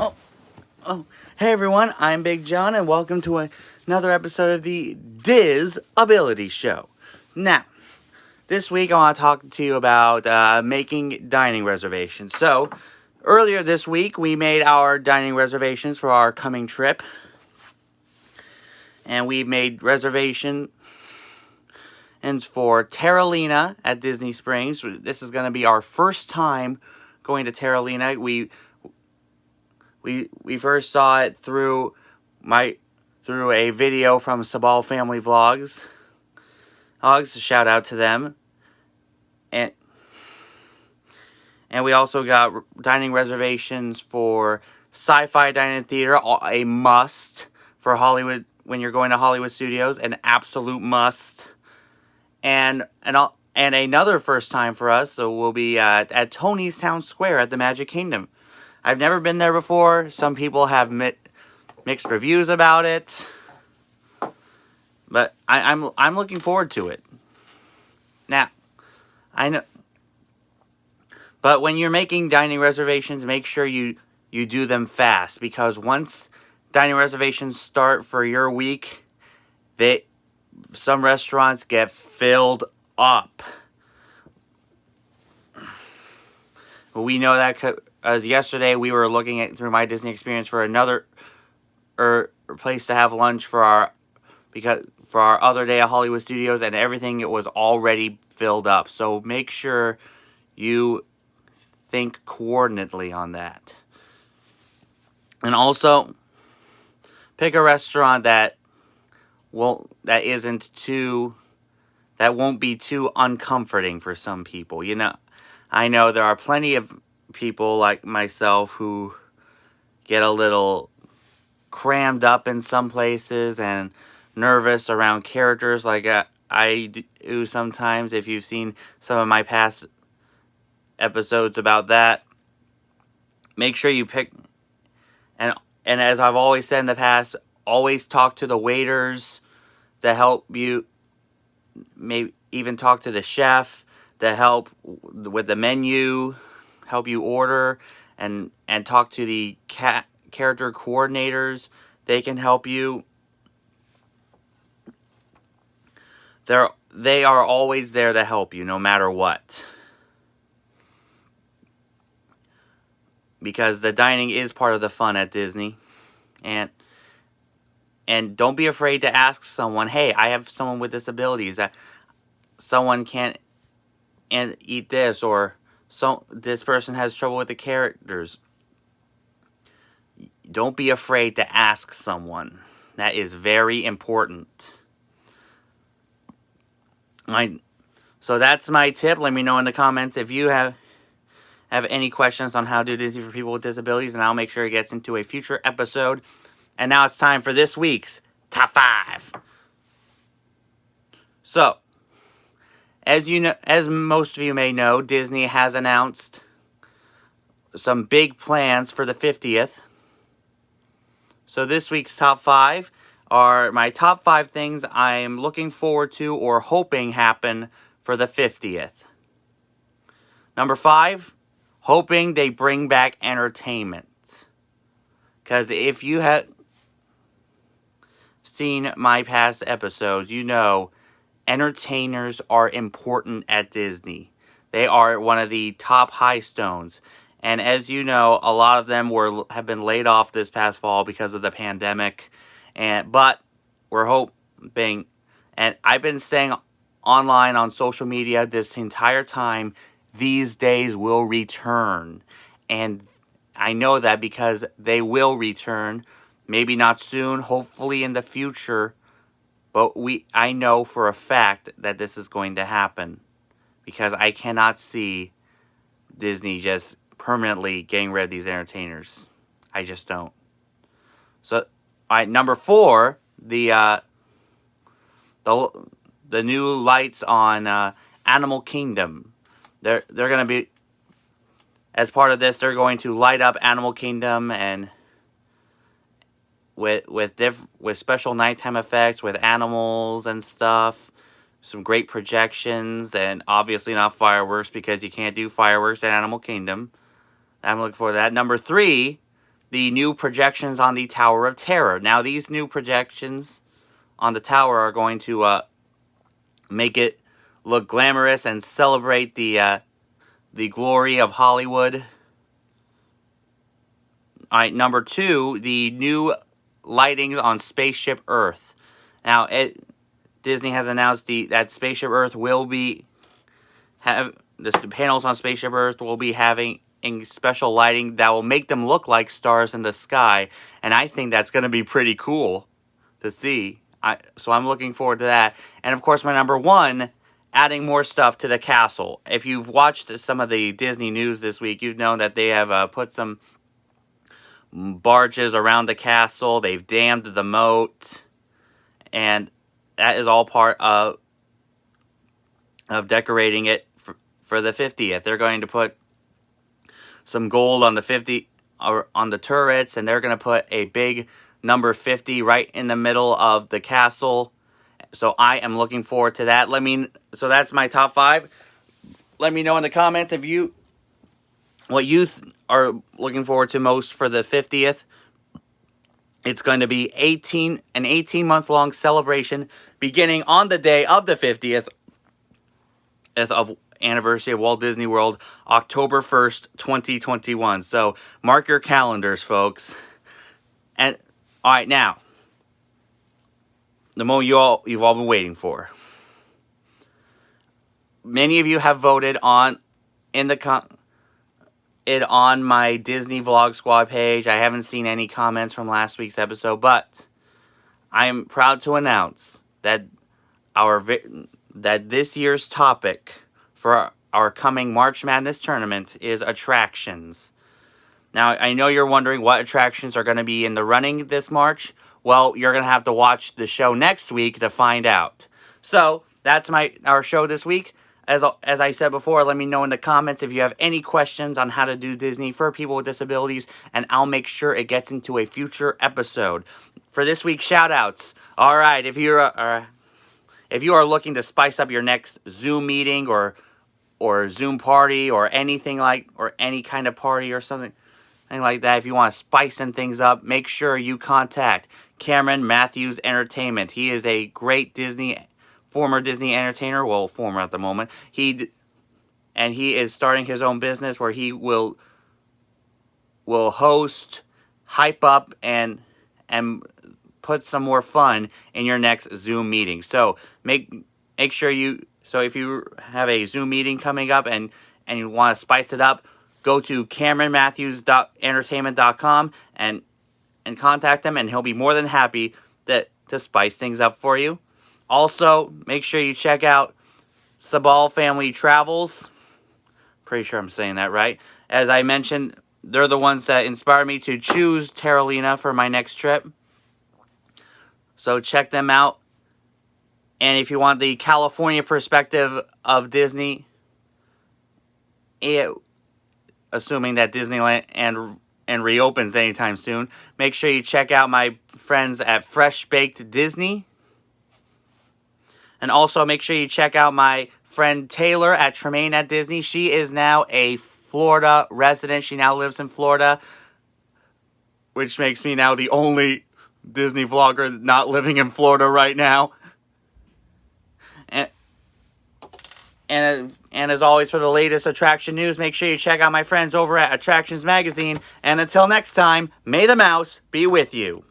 Oh, hey everyone, I'm Big John, and welcome to another episode of the Diz Ability Show. Now, this week I want to talk to you about making dining reservations. So, earlier this week we made our dining reservations for our coming trip, and we made reservations for Terralina at Disney Springs. This is going to be our first time going to Terralina. We first saw it through a video from Sabal Family Vlogs. Shout out to them. And we also got dining reservations for Sci-Fi Dining Theater, a must for Hollywood when you're going to Hollywood Studios, an absolute must. And another first time for us, so we'll be at Tony's Town Square at the Magic Kingdom. I've never been there before. Some people have mixed reviews about it, but I'm looking forward to it. Now, I know, but when you're making dining reservations, make sure you do them fast, because once dining reservations start for your week, some restaurants get filled up. We know that as yesterday we were looking at through My Disney Experience for another place to have lunch for our other day at Hollywood Studios, and everything it was already filled up. So make sure you think coordinately on that. And also pick a restaurant that won't be too uncomforting for some people. You know, I know there are plenty of people like myself who get a little crammed up in some places and nervous around characters like I do sometimes. If you've seen some of my past episodes about that, make sure you pick, and as I've always said in the past, always talk to the waiters to help you, maybe even talk to the chef to help with the menu, help you order, and talk to the character coordinators. They can help you. They are always there to help you no matter what. Because the dining is part of the fun at Disney. And don't be afraid to ask someone, hey, I have someone with disabilities, that someone can't eat this, or this person has trouble with the characters. Don't be afraid to ask someone. That is very important. So that's my tip. Let me know in the comments if you have any questions on how to do Disney for people with disabilities, and I'll make sure it gets into a future episode. And now it's time for this week's Top 5. So, as most of you may know, Disney has announced some big plans for the 50th. So this week's Top 5 are my top 5 things I'm looking forward to or hoping happen for the 50th. Number 5, hoping they bring back entertainment. Because if you have seen my past episodes, you know entertainers are important at Disney. They are one of the top high stones. And as you know, a lot of them have been laid off this past fall because of the pandemic. But we're hoping, and I've been saying online on social media this entire time, these days will return. And I know that because they will return. Maybe not soon, hopefully in the future. But I know for a fact that this is going to happen, because I cannot see Disney just permanently getting rid of these entertainers. I just don't. So, all right, number 4, the new lights on Animal Kingdom. They're going to be, as part of this, they're going to light up Animal Kingdom and with special nighttime effects with animals and stuff. Some great projections, and obviously not fireworks, because you can't do fireworks at Animal Kingdom. I'm looking forward to that. Number 3, the new projections on the Tower of Terror. Now, these new projections on the tower are going to make it look glamorous and celebrate the glory of Hollywood. All right, number 2, the new lighting on Spaceship Earth. Now, Disney has announced that Spaceship Earth will be the panels on Spaceship Earth will be having special lighting that will make them look like stars in the sky, and I think that's going to be pretty cool to see. So I'm looking forward to that. And of course, my number 1, adding more stuff to the castle. If you've watched some of the Disney news this week, you've known that they have put some barges around the castle. They've dammed the moat, and that is all part of decorating it for the 50th. They're going to put some gold on the turrets, and they're going to put a big number 50 right in the middle of the castle. So I am looking forward to that. So that's my top 5. Let me know in the comments what you are looking forward to most for the 50th. It's going to be an 18-month-long celebration beginning on the day of the 50th of anniversary of Walt Disney World, October 1st, 2021. So mark your calendars, folks. And all right, now the moment you've all been waiting for. Many of you have voted on my Disney Vlog Squad page. I haven't seen any comments from last week's episode, but I am proud to announce that this year's topic for our coming March Madness tournament is attractions. Now, I know you're wondering what attractions are going to be in the running this March. Well, you're going to have to watch the show next week to find out. So, that's our show this week. As I said before, let me know in the comments if you have any questions on how to do Disney for people with disabilities, and I'll make sure it gets into a future episode. For this week's shout-outs, all right, if you are looking to spice up your next Zoom meeting or Zoom party or any kind of party or something like that, if you want to spice things up, make sure you contact Cameron Matthews Entertainment. He is a great former Disney entertainer, well, former at the moment. He is starting his own business where he will host, hype up, and put some more fun in your next Zoom meeting. So make sure if you have a Zoom meeting coming up and you want to spice it up, go to CameronMatthews.entertainment.com and contact him, and he'll be more than happy to spice things up for you. Also, make sure you check out Sabal Family Travels. Pretty sure I'm saying that right. As I mentioned, they're the ones that inspired me to choose Terralina for my next trip. So check them out. And if you want the California perspective of Disney, assuming that Disneyland and reopens anytime soon, make sure you check out my friends at Fresh Baked Disney. And also make sure you check out my friend Taylor at Tremaine at Disney. She is now a Florida resident. She now lives in Florida, which makes me now the only Disney vlogger not living in Florida right now. And as always, for the latest attraction news, make sure you check out my friends over at Attractions Magazine. And until next time, may the mouse be with you.